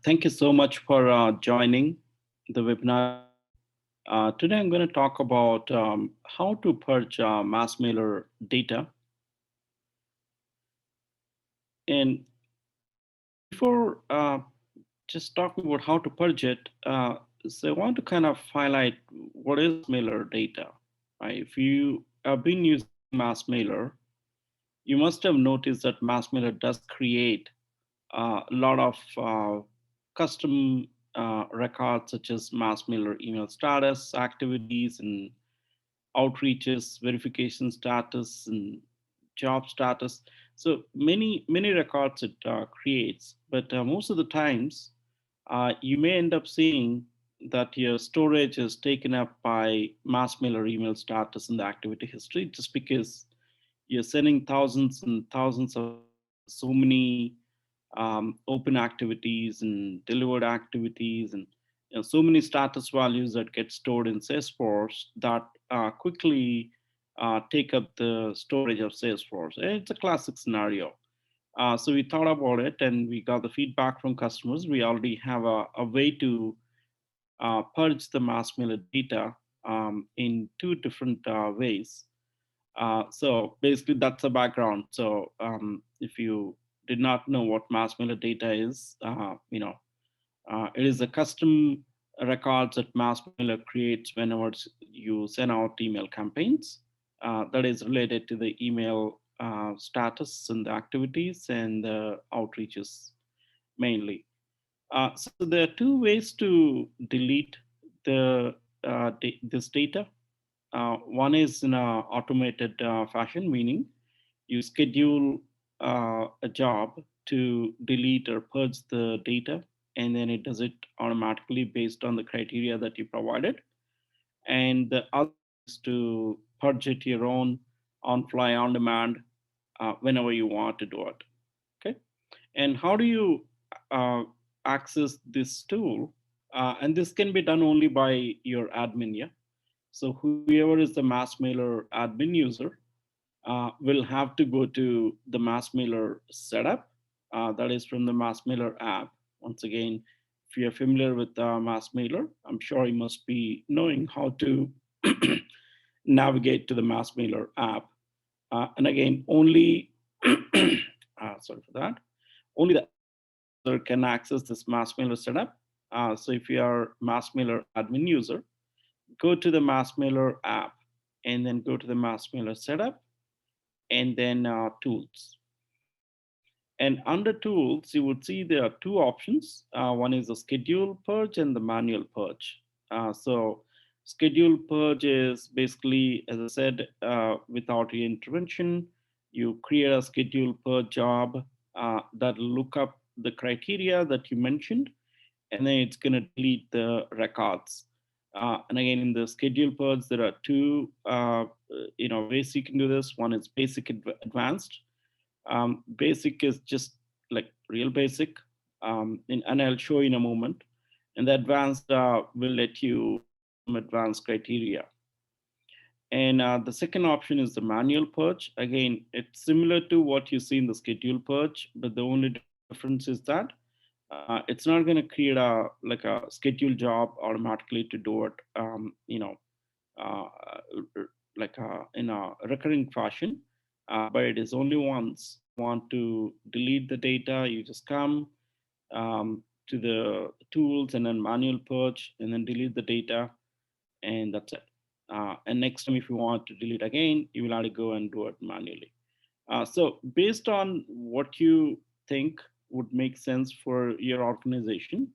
Thank you so much for joining the webinar today. Today I'm going to talk about how to purge MassMailer data. And before just talking about how to purge it, so I want to kind of highlight what is MassMailer data. Right? If you have been using MassMailer, you must have noticed that MassMailer does create a lot of custom records such as mass mailer email status, activities, and outreaches, verification status, and job status. So many records it creates, but most of the times you may end up seeing that your storage is taken up by mass mailer email status in the activity history just because you're sending thousands and thousands of so many open activities and delivered activities and so many status values that get stored in Salesforce that quickly take up the storage of Salesforce. It's a classic scenario. So we thought about it and we got the feedback from customers. We already have a way to purge the mass mailer data in two different ways. So basically, that's a background. So if you did not know what MassMailer data is, it is a custom records that MassMailer creates whenever you send out email campaigns. That is related to the email status and the activities and the outreaches mainly. So there are two ways to delete the this data. One is in a automated fashion, meaning you schedule a job to delete or purge the data, and then it does it automatically based on the criteria that you provided. And the other is to purge it your own on fly, on demand, whenever you want to do it. Okay. And how do you uh, access this tool? And this can be done only by your admin. Yeah. So whoever is the MassMailer admin user will have to go to the MassMailer setup. That is from the MassMailer app. Once again, if you're familiar with MassMailer, I'm sure you must be knowing how to navigate to the MassMailer app. And again, only, sorry for that, only the user can access this MassMailer setup. So if you are MassMailer admin user, go to the MassMailer app and then go to the MassMailer setup and then tools. And under tools, you would see there are two options. One is the schedule purge and the manual purge. So schedule purge is basically, as I said, without your intervention, you create a schedule purge job that look up the criteria that you mentioned, and then it's going to delete the records. And again, in the schedule purge, there are two ways you can do this. One is basic, advanced. Basic is just like real basic, and I'll show you in a moment. And the advanced will let you some advanced criteria. And the second option is the manual purge. Again, it's similar to what you see in the schedule purge, but the only difference is that it's not going to create a like a scheduled job automatically to do it, uh, like in a recurring fashion. But it is only once you want to delete the data, you just come to the tools and then manual purge and then delete the data, and that's it. And next time, if you want to delete again, you will have to go and do it manually. So based on what you think would make sense for your organization,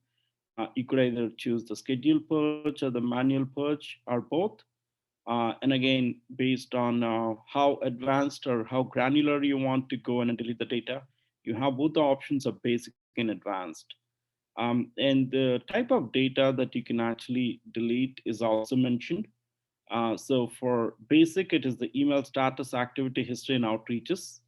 you could either choose the schedule purge or the manual purge or both. And again, based on how advanced or how granular you want to go in and delete the data, you have both the options of basic and advanced. And the type of data that you can actually delete is also mentioned. So for basic, it is the email status, activity history, and outreaches.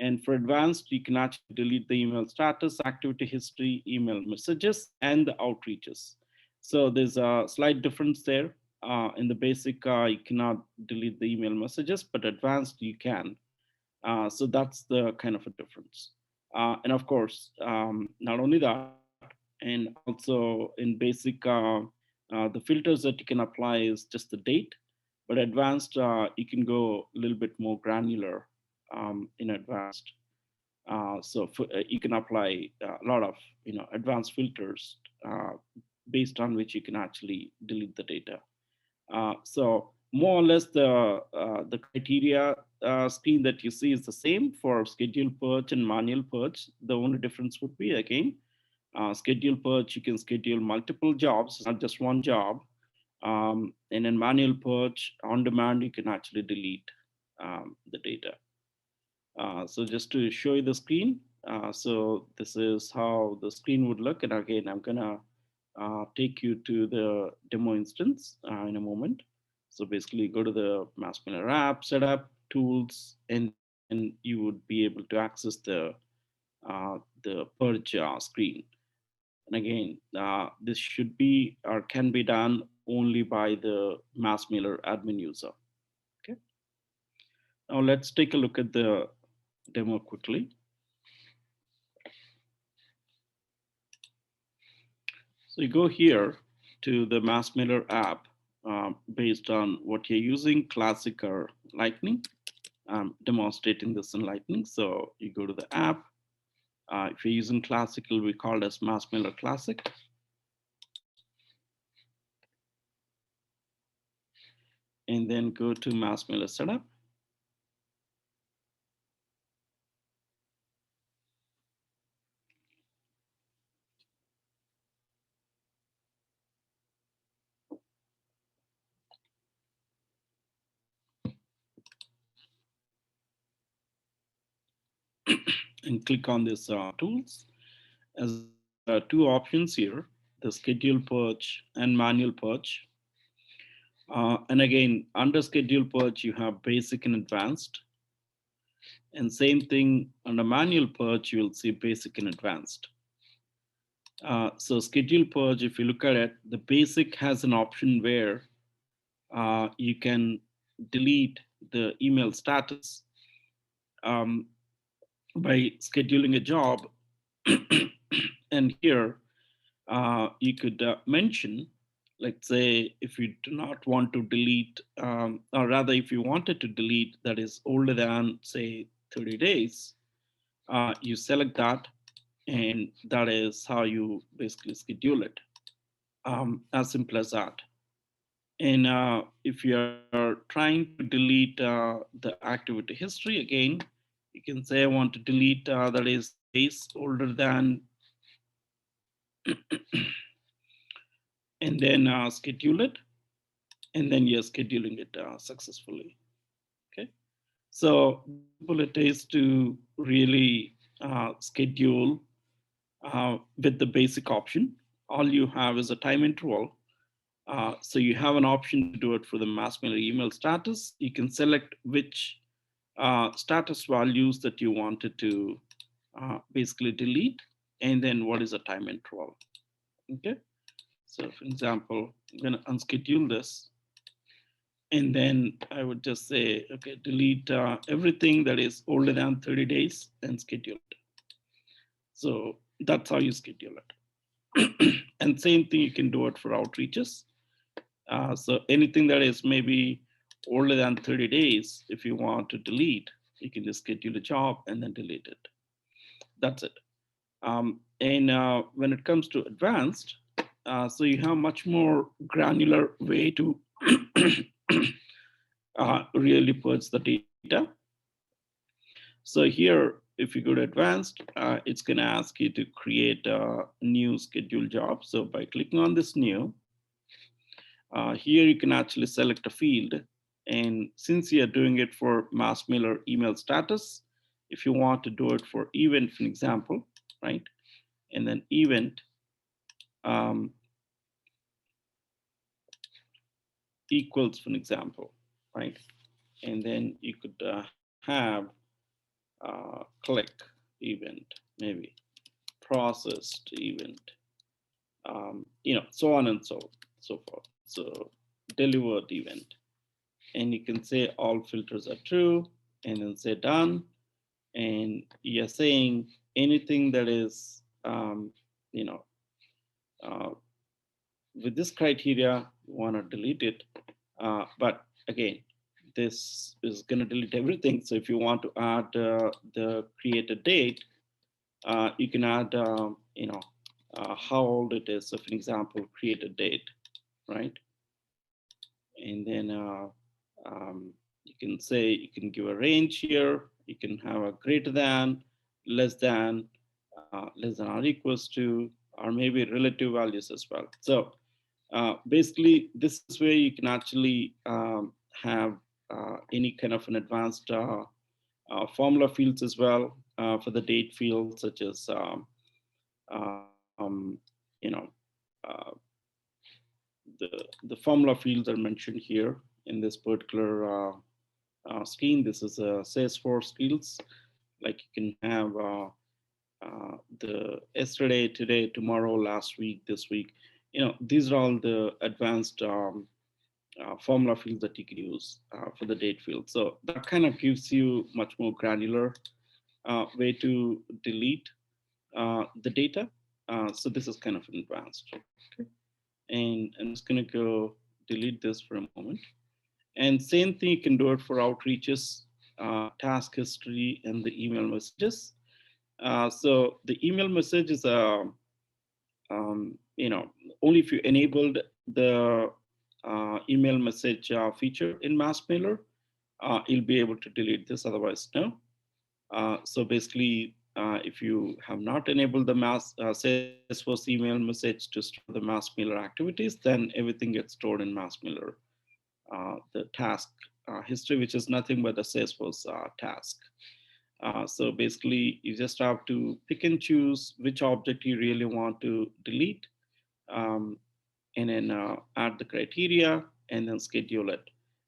And for advanced, you can actually delete the email status, activity history, email messages, and the outreaches. So there's a slight difference there. In the basic, you cannot delete the email messages, but advanced, you can. So that's the kind of a difference. And of course, not only that, And also in basic, the filters that you can apply is just the date, but advanced, you can go a little bit more granular in advanced. You can apply a lot of advanced filters based on which you can actually delete the data. So more or less the criteria screen that you see is the same for schedule purge and manual purge. The only difference would be, again, schedule purge, you can schedule multiple jobs, not just one job. And in manual purge, on demand, you can actually delete the data. So just to show you the screen, so this is how the screen would look. And again, I'm gonna take you to the demo instance in a moment. So basically go to the MassMailer app, setup, tools, and then you would be able to access the purge screen. And again, this should be or can be done only by the MassMailer admin user. Okay. Now let's take a look at the demo quickly. So you go here to the MassMailer app based on what you're using, Classic or Lightning. I'm demonstrating this in Lightning. So you go to the app. If you're using Classic, it'll be called as MassMailer Classic. And then go to MassMailer Setup. And click on this tools. As I said, there are two options here, the schedule purge and manual purge. And again, under schedule purge, you have basic and advanced. And same thing under manual purge, you will see basic and advanced. So schedule purge, if you look at it, the basic has an option where you can delete the email status um, by scheduling a job. And here you could mention, let's say, if you do not want to delete, or rather, if you wanted to delete that is older than, say, 30 days, you select that, and that is how you basically schedule it. As simple as that. And if you're trying to delete the activity history, again, you can say I want to delete that is days older than, and then schedule it, and then you're scheduling it successfully. Okay, so this simple it is to really schedule with the basic option. All you have is a time interval. So you have an option to do it for the MassMailer email status. You can select which status values that you wanted to basically delete, and then what is the time interval. Okay, so for example, I'm going to unschedule this, and then I would just say, okay, delete everything that is older than 30 days and schedule it. So that's how you schedule it. And same thing, you can do it for outreaches. So anything that is maybe older than 30 days, if you want to delete, you can just schedule a job and then delete it. That's it. And when it comes to advanced, so you have much more granular way to really purge the data. So here, if you go to advanced, it's going to ask you to create a new schedule job. So by clicking on this new, here you can actually select a field. And since you're doing it for MassMailer email status, if you want to do it for event, for example, right? And then event equals, for example, right? And then you could have click event, maybe processed event, so on and so forth. So delivered event, and you can say all filters are true, and then say done, and you're saying anything that is, you know, uh, with this criteria, you want to delete it. But again, this is going to delete everything. So if you want to add the created date, you can add, how old it is. So for example, created date, right? And then you can say, you can give a range here. You can have a greater than, less than or equals to, or maybe relative values as well. So basically, this is where you can actually have any kind of an advanced formula fields as well for the date field, such as um, you know uh, the formula fields are mentioned here in this particular scheme. This is a Salesforce fields. Like you can have the yesterday, today, tomorrow, last week, this week. These are all the advanced formula fields that you can use for the date field. So that kind of gives you much more granular way to delete the data. So this is kind of advanced. Okay. And I'm just going to go delete this for a moment. And same thing, you can do it for outreaches, task history, and the email messages. So the email message is only if you enabled the email message feature in MassMailer, you'll be able to delete this. Otherwise, no. So basically, if you have not enabled the Salesforce email message to store the MassMailer activities, then everything gets stored in MassMailer, the task history, which is nothing but the Salesforce task. So basically, you just have to pick and choose which object you really want to delete, um, and then add the criteria and then schedule it.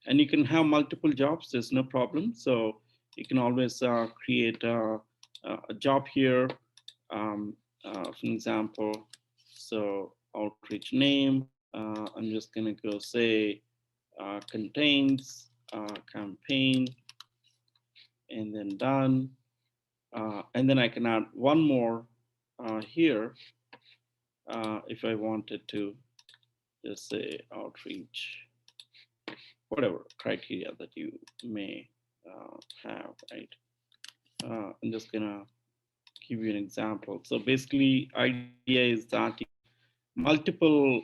And you can have multiple jobs, there's no problem. So you can always create a job here, for example. So outreach name, I'm just gonna go say contains campaign, and then done. And then I can add one more here if I wanted to just say outreach, whatever criteria that you may have, right? I'm just gonna give you an example. So basically, idea is that multiple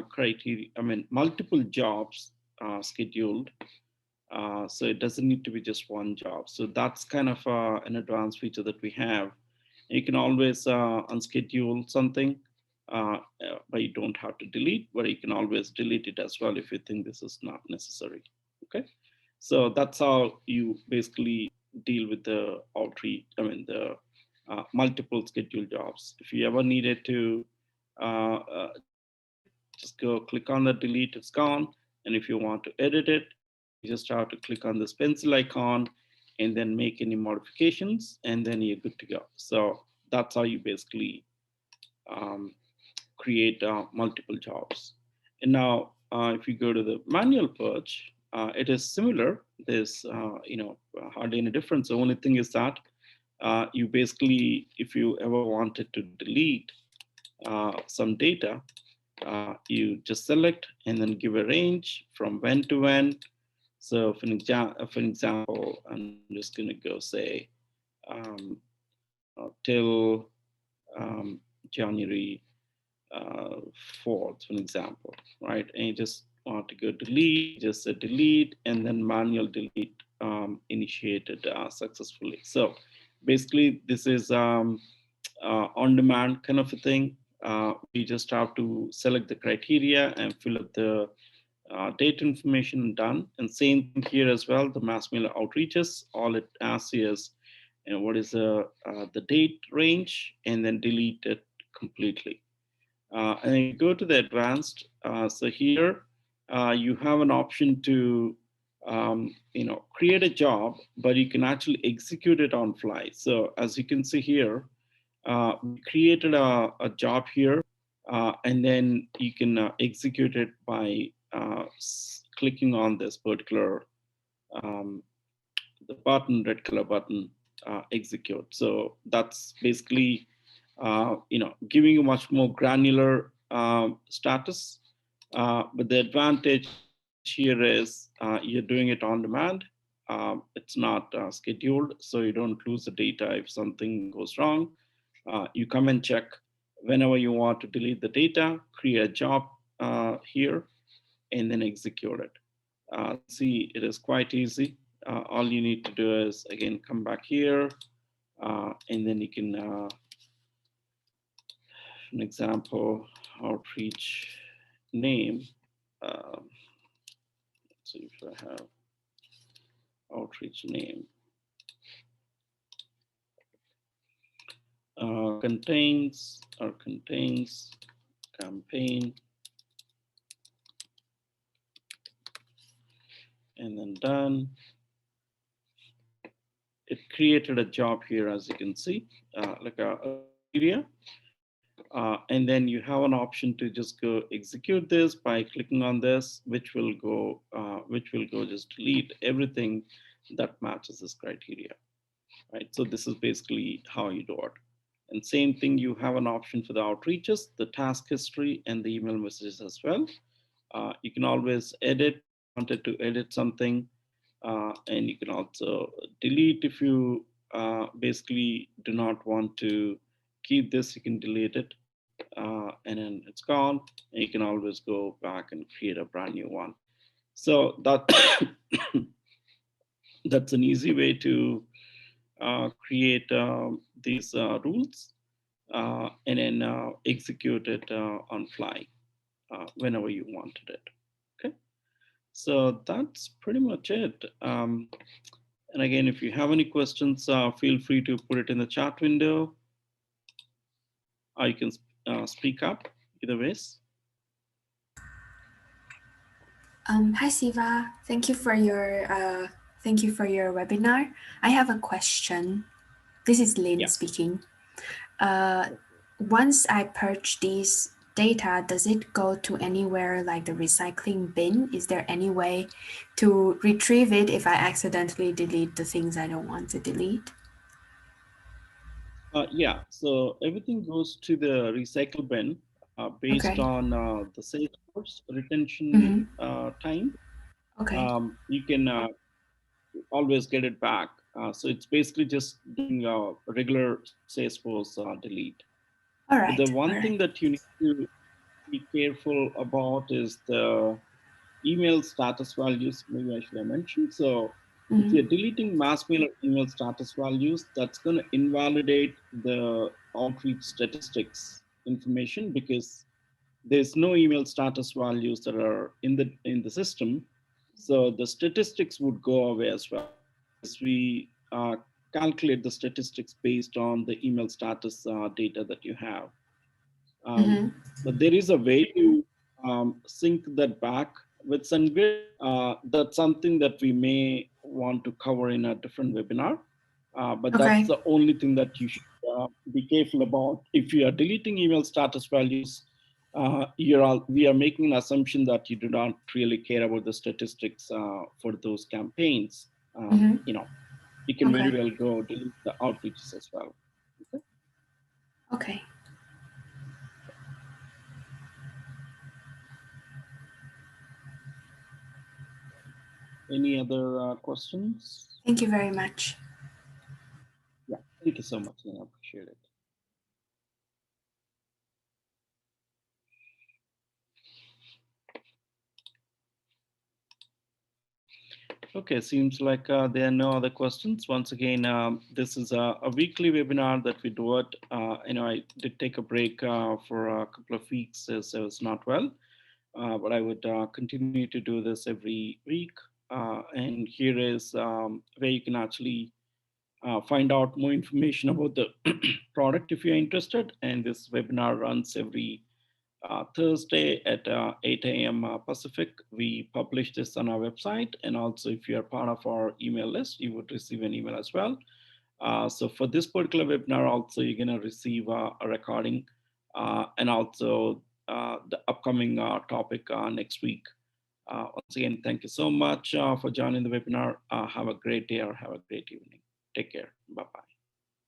criteria, multiple jobs scheduled. So it doesn't need to be just one job. So that's kind of an advanced feature that we have. You can always unschedule something, but you don't have to delete, but you can always delete it as well if you think this is not necessary. Okay. So that's how you basically deal with the the multiple scheduled jobs. If you ever needed to delete it, just go click on the delete, it's gone. And if you want to edit it, you just have to click on this pencil icon and then make any modifications, and then you're good to go. So that's how you basically um, create multiple jobs. And now, if you go to the manual purge, it is similar. There's hardly any difference. The only thing is that you basically, if you ever wanted to delete some data, you just select and then give a range from when to when. So for example, I'm just going to go say um, till January 4th, for example, right? And you just want to go delete, just say delete, and then manual delete initiated successfully. So basically, this is on-demand kind of a thing. We just have to select the criteria and fill up the date information done. And same thing here as well, the MassMailer outreaches, all it asks is, what is the date range, and then delete it completely. And if you go to the advanced, so here you have an option to create a job, but you can actually execute it on fly. So as you can see here, we created a job here, and then you can execute it by clicking on this particular um, the button, red color button, execute. So that's basically giving you much more granular status. But the advantage here is you're doing it on demand. It's not scheduled, so you don't lose the data if something goes wrong. You come and check whenever you want to delete the data, create a job here, and then execute it. See, it is quite easy. All you need to do is, again, come back here, and then you can, an example, outreach name. Um, let's see if I have outreach name. Contains campaign, and then done. It created a job here, as you can see, like a criteria. And then you have an option to just go execute this by clicking on this, which will go just delete everything that matches this criteria, right? So this is basically how you do it. And same thing, you have an option for the outreaches, the task history, and the email messages as well. You can always edit if you wanted to edit something, and you can also delete if you basically do not want to keep this. You can delete it, and then it's gone. And you can always go back and create a brand new one. So that that's an easy way to create these rules, and then execute it on fly whenever you wanted it. Okay, so that's pretty much it. And again, if you have any questions, feel free to put it in the chat window, or you can speak up, either ways. Hi Siva, thank you for your webinar. I have a question. This is Lynn Yeah. speaking. Once I purge these data, does it go to anywhere like the recycling bin? Is there any way to retrieve it if I accidentally delete the things I don't want to delete? Yeah, so everything goes to the recycle bin based Okay. on the Salesforce retention Mm-hmm. time. Okay. You can always get it back. So it's basically just doing a regular Salesforce delete. All But the right. All one right. thing that you need to be careful about is the email status values. Maybe I should have mentioned. So if Mm-hmm. you're deleting MassMailer email status values, that's going to invalidate the outreach statistics information, because there's no email status values that are in the system. So the statistics would go away as well, because we calculate the statistics based on the email status data that you have. Um, Mm-hmm. but there is a way to sync that back with SendGrid. That's something that we may want to cover in a different webinar. But that's Okay. the only thing that you should be careful about. If you are deleting email status values, we are making an assumption that you do not really care about the statistics for those campaigns. Mm-hmm. You can very Okay. well go delete the outreaches as well. Okay. Okay. Any other questions? Thank you very much. Yeah, thank you so much. I appreciate it. Okay, seems like there are no other questions. Once again, this is a weekly webinar that we do it. I did take a break for a couple of weeks as I was not well, but I would continue to do this every week. And here is where you can actually find out more information about the product if you're interested. And this webinar runs every Thursday at 8 a.m. Pacific. We publish this on our website. And also, if you're part of our email list, you would receive an email as well. So for this particular webinar, also, you're going to receive a recording and also the upcoming topic next week. Once again, thank you so much for joining the webinar. Have a great day or have a great evening. Take care. Bye-bye.